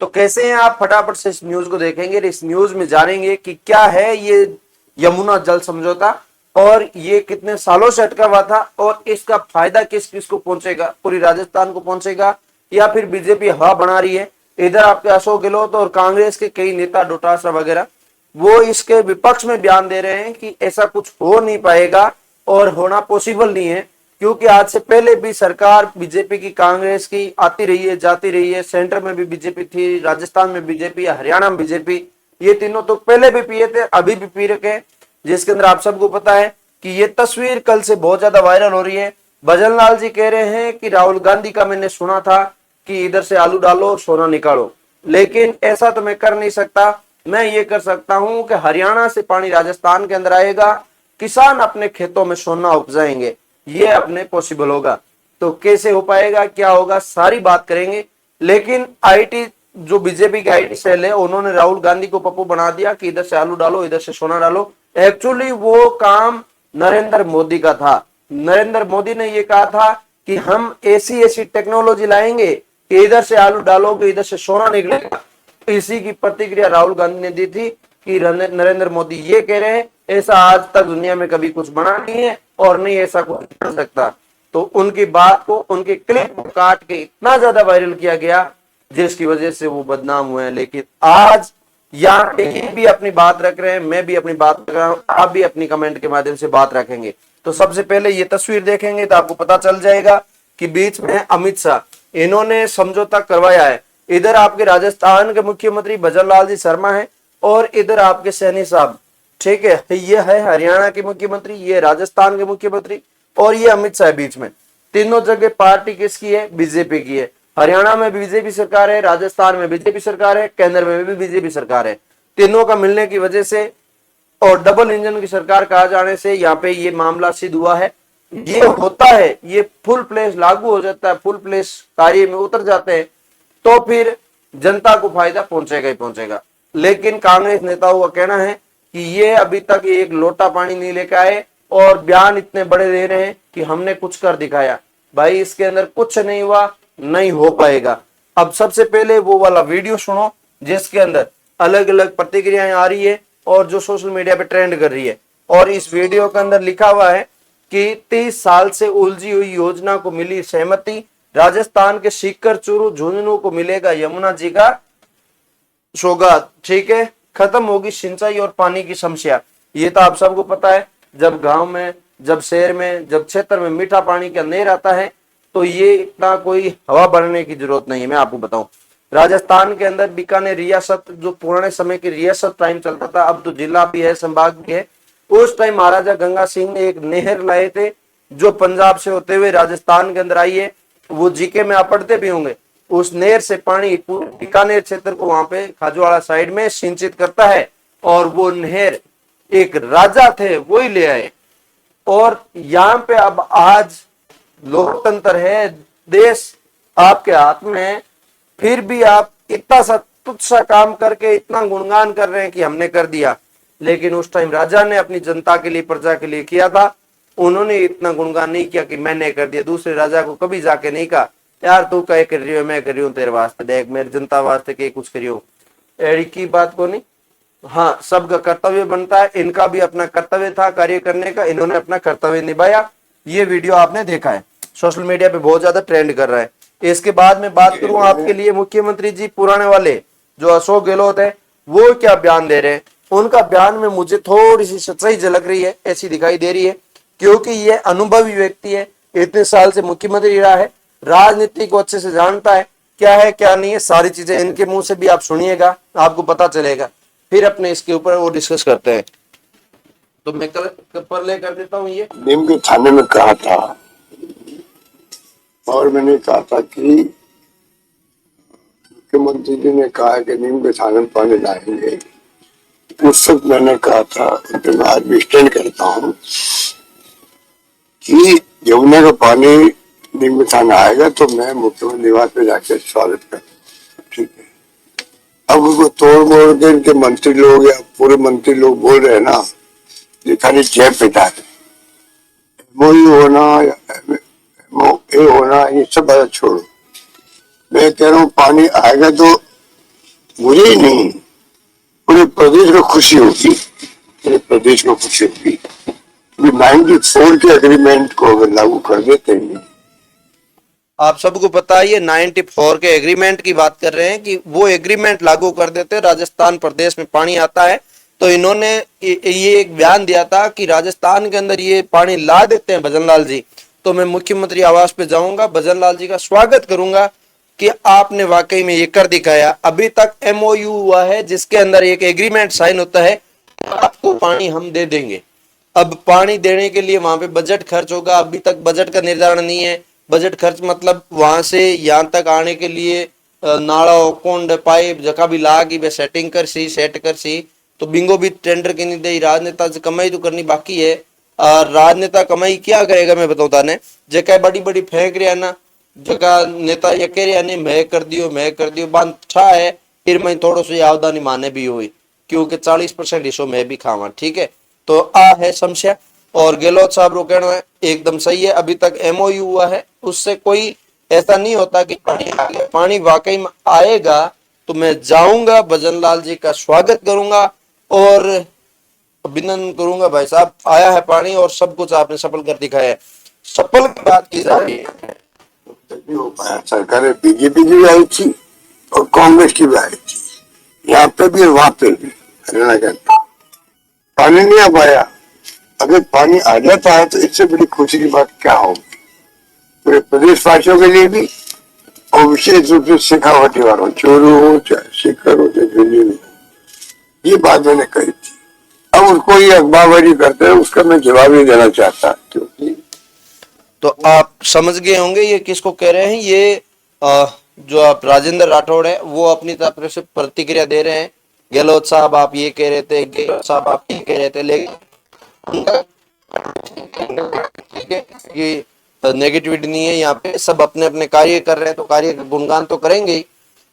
तो कैसे हैं आप, फटाफट से इस न्यूज को देखेंगे। इस न्यूज में जानेंगे कि क्या है ये यमुना जल समझौता और ये कितने सालों से अटका हुआ था और इसका फायदा किस किस को पहुंचेगा, पूरी राजस्थान को पहुंचेगा या फिर बीजेपी हवा बना रही है। इधर आपके अशोक गहलोत और कांग्रेस के कई नेता डोटासरा वगैरह वो इसके विपक्ष में बयान दे रहे हैं कि ऐसा कुछ हो नहीं पाएगा और होना पॉसिबल नहीं है, क्योंकि आज से पहले भी सरकार बीजेपी की कांग्रेस की आती रही है जाती रही है। सेंटर में भी बीजेपी थी, राजस्थान में बीजेपी, हरियाणा में बीजेपी, ये तीनों तो पहले भी पिए थे, अभी भी पी रखे हैं। जिसके अंदर आप सबको पता है कि ये तस्वीर कल से बहुत ज्यादा वायरल हो रही है। भजन लाल जी कह रहे हैं कि राहुल गांधी का मैंने सुना था कि इधर से आलू डालो सोना निकालो, लेकिन ऐसा तो मैं कर नहीं सकता। मैं ये कर सकता हूं कि हरियाणा से पानी राजस्थान के अंदर आएगा, किसान अपने खेतों में सोना उपजाएंगे, ये अपने पॉसिबल होगा। तो कैसे हो पाएगा, क्या होगा, सारी बात करेंगे। लेकिन आईटी जो बीजेपी की आईटी सेल है उन्होंने राहुल गांधी को पप्पू बना दिया कि इधर से आलू डालो इधर से सोना डालो। एक्चुअली वो काम नरेंद्र मोदी का था। नरेंद्र मोदी ने ये कहा था कि हम ऐसी ऐसी टेक्नोलॉजी लाएंगे कि इधर से आलू डालोगे इधर से सोना निकलेगा। इसी की प्रतिक्रिया राहुल गांधी ने दी थी कि नरेंद्र मोदी ये कह रहे हैं ऐसा आज तक दुनिया में कभी कुछ बना नहीं है और नहीं ऐसा कुछ कर सकता। तो उनकी बात को, उनके क्लिप को काट के इतना ज्यादा वायरल किया गया जिसकी वजह से वो बदनाम हुए हैं। लेकिन आज यहाँ पे ये भी अपनी बात रख रहे हैं, मैं भी अपनी बात रख रहा हूँ, आप भी अपनी कमेंट के माध्यम से बात रखेंगे। तो सबसे पहले ये तस्वीर देखेंगे तो आपको पता चल जाएगा कि बीच में अमित शाह इन्होंने समझौता करवाया है। इधर आपके राजस्थान के मुख्यमंत्री भजन लाल जी शर्मा है और इधर आपके सैनी साहब, ठीक है, ये है हरियाणा के मुख्यमंत्री, ये राजस्थान के मुख्यमंत्री और ये अमित शाह बीच में। तीनों जगह पार्टी किसकी है, बीजेपी की है। हरियाणा में बीजेपी सरकार है, राजस्थान में बीजेपी सरकार है, केंद्र में भी बीजेपी सरकार है। तीनों का मिलने की वजह से और डबल इंजन की सरकार कहा जाने से यहाँ पे ये मामला सिद्ध हुआ है। ये होता है, ये फुल प्लेस लागू हो जाता है, फुल प्लेस कार्य में उतर जाते हैं तो फिर जनता को फायदा पहुंचेगा ही पहुंचेगा। लेकिन कांग्रेस नेताओं का कहना है कि ये अभी तक एक लोटा पानी नहीं लेकर आए और बयान इतने बड़े दे रहे हैं कि हमने कुछ कर दिखाया। भाई इसके अंदर कुछ नहीं हुआ, नहीं हो पाएगा। अब सबसे पहले वो वाला वीडियो सुनो जिसके अंदर अलग अलग प्रतिक्रियाएं आ रही है और जो सोशल मीडिया पे ट्रेंड कर रही है। और इस वीडियो के अंदर लिखा हुआ है कि 30 साल से उलझी हुई योजना को मिली सहमति, राजस्थान के सीकर चूरू झुंझुनू को मिलेगा यमुना जी का सौगात, ठीक है, खत्म होगी सिंचाई और पानी की समस्या। ये तो आप सबको पता है, जब गांव में, जब शहर में, जब क्षेत्र में मीठा पानी का अंधेर आता है तो ये इतना कोई हवा भरने की जरूरत नहीं है। मैं आपको बताऊं, राजस्थान के अंदर बीकानेर रियासत, जो पुराने समय की रियासत टाइम चलता था, अब तो जिला भी है, संभाग भी है। उस टाइम महाराजा गंगा सिंह ने एक नहर लाए थे जो पंजाब से होते हुए राजस्थान के अंदर आई है। वो जीके में आप पढ़ते भी होंगे। उस नहर से पानी बीकानेर क्षेत्र को वहां पे खाजूवाड़ा साइड में सिंचित करता है और वो नहर एक राजा थे वो ही ले आए। और यहाँ पे अब आज लोकतंत्र है, देश आपके हाथ में है, फिर भी आप इतना सा तुच्छ सा काम करके इतना गुणगान कर रहे हैं कि हमने कर दिया। लेकिन उस टाइम राजा ने अपनी जनता के लिए, प्रजा के लिए किया था। उन्होंने इतना गुणगान नहीं किया कि मैंने कर दिया। दूसरे राजा को कभी जाके नहीं कहा यार तू कह कर रही हो, मैं कर रही हूँ तेरे वास्ते, देख मेरी जनता वास्ते के कुछ करी हो, एड़ी की बात को नहीं। हाँ, सबका कर्तव्य बनता है, इनका भी अपना कर्तव्य था कार्य करने का, इन्होंने अपना कर्तव्य निभाया। ये वीडियो आपने देखा है, सोशल मीडिया पे बहुत ज्यादा ट्रेंड कर रहा है। इसके बाद में बात करूं आपके लिए मुख्यमंत्री जी पुराने वाले जो अशोक गहलोत है, वो क्या बयान दे रहे हैं। उनका बयान में मुझे थोड़ी सी सच्चाई झलक रही है, ऐसी दिखाई दे रही है, क्योंकि ये अनुभवी व्यक्ति है, इतने साल से मुख्यमंत्री रहा है, राजनीति को अच्छे से जानता है, क्या है क्या नहीं है, सारी चीजें इनके मुंह से भी आप सुनिएगा, आपको पता चलेगा। फिर अपने इसके ऊपर वो डिस्कस करते हैं। तो मैं कल पर ले कर देता हूँ। ये नीम के थाने में कहा था और मैंने कहा था कि मुख्यमंत्री जी ने कहा कि नीम के थाने में पानी लाएंगे। उस वक्त मैंने कहा था, तो मैं आज भी स्टैंड करता हूँ कि यमुना का पानी नीम के थाने आएगा तो मैं मुख्यमंत्री निवास पे जाकर स्वागत करूँ, ठीक है। अब उनको तोड़ मोड़ के इनके मंत्री लोग या पूरे मंत्री लोग बोल रहे हैं ना, ये खाली जय पिटा है, मोई होना ये होना, ये सब बात छोड़ो। मैं कह रहा हूँ पानी आएगा तो मुझे ही नहीं, पूरे प्रदेश को खुशी होगी, पूरे प्रदेश को खुशी होगी। 94 के एग्रीमेंट को अगर लागू कर देते हैं, आप सबको पता है ये 94 के एग्रीमेंट की बात कर रहे हैं कि वो एग्रीमेंट लागू कर देते, राजस्थान प्रदेश में पानी आता है। तो इन्होंने ये एक बयान दिया था कि राजस्थान के अंदर ये पानी ला देते हैं भजनलाल जी, तो मैं मुख्यमंत्री आवास पे जाऊंगा, भजनलाल जी का स्वागत करूंगा कि आपने वाकई में ये कर दिखाया। अभी तक MOU हुआ है जिसके अंदर एक एग्रीमेंट साइन होता है, आपको पानी हम दे देंगे। अब पानी देने के लिए वहां पे बजट खर्च होगा, अभी तक बजट का निर्धारण नहीं है। बजट खर्च मतलब वहां से यहाँ तक आने के लिए नाड़ा कुंड पाइप जका भी लागी वे सेटिंग कर सी सेट कर सी, तो बिंगो भी टेंडर की नहीं दे। राजनेता से कमाई तो करनी बाकी है। राजनेता कमाई क्या करेगा मैं बताऊँ ताने, जगह बड़ी बड़ी फेंक रहा ना, जगह नेता ये कह रहा नहीं मैं कर दियो बांध छा है, फिर मैं थोड़ा सी आवदानी माने भी हुई क्योंकि 40% हिस्सों में भी खावा। ठीक है, तो आ है समस्या। और गहलोत साहब रो कहना है एकदम सही है, अभी तक MOU हुआ है, उससे कोई ऐसा नहीं होता कि पानी आ गया। पानी वाकई में आएगा तो मैं जाऊंगा, भजनलाल जी का स्वागत करूंगा और अभिनंदन करूंगा। भाई साहब आया है पानी और सब कुछ आपने सफल कर दिखाया है। सफल की बात की जा रही है, तभी हो पाया। सरकारें बीजेपी की भी आई थी और कांग्रेस की भी आई थी, यहाँ पे भी और वहां पे भी, हरियाणा के अंदर पानी नहीं आ पाया। अगर पानी आ जाता है तो इससे बड़ी खुशी की बात क्या होगी पूरे प्रदेश वासियों के लिए भी, और विशेष रूप से शेखावाटी वालों, चोरू हो चाहे शेखर हो चाहे जुली हो, ये बात मैंने कही थी। अब उसको ये अखबारबाजी करते हैं, उसका मैं जवाब नहीं देना चाहता, क्योंकि तो आप समझ गए होंगे ये किसको कह रहे हैं। ये जो आप राजेंद्र राठौड़ है वो अपनी तरफ से प्रतिक्रिया दे रहे हैं। गहलोत साहब आप ये कह रहे थे, गहलोत साहब आप ये कह रहे थे, लेकिन ये नेगेटिविटी नहीं है, यहाँ पे सब अपने अपने कार्य कर रहे हैं तो कार्य का गुणगान तो करेंगे ही।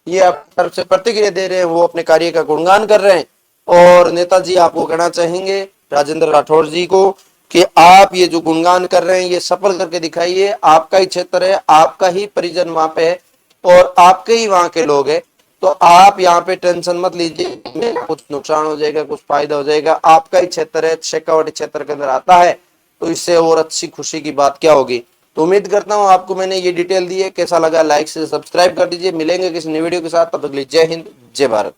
ये आप तरफ से प्रतिक्रिया दे रहे हैं, वो अपने कार्य का गुणगान कर रहे हैं। और नेताजी आपको कहना चाहेंगे राजेंद्र राठौड़ जी को कि आप ये जो गुणगान कर रहे हैं ये सफल करके दिखाइए। आपका ही क्षेत्र है, आपका ही परिजन वहां पे है और आपके ही वहां के लोग हैं, तो आप यहाँ पे टेंशन मत लीजिए, कुछ नुकसान हो जाएगा कुछ फायदा हो जाएगा। आपका ही क्षेत्र है, शेखावाटी क्षेत्र के अंदर आता है, तो इससे और अच्छी खुशी की बात क्या होगी। तो उम्मीद करता हूँ आपको मैंने ये डिटेल दी है। कैसा लगा लाइक से सब्सक्राइब कर दीजिए। मिलेंगे किसी नई वीडियो के साथ, तब तक के लिए जय हिंद जय भारत।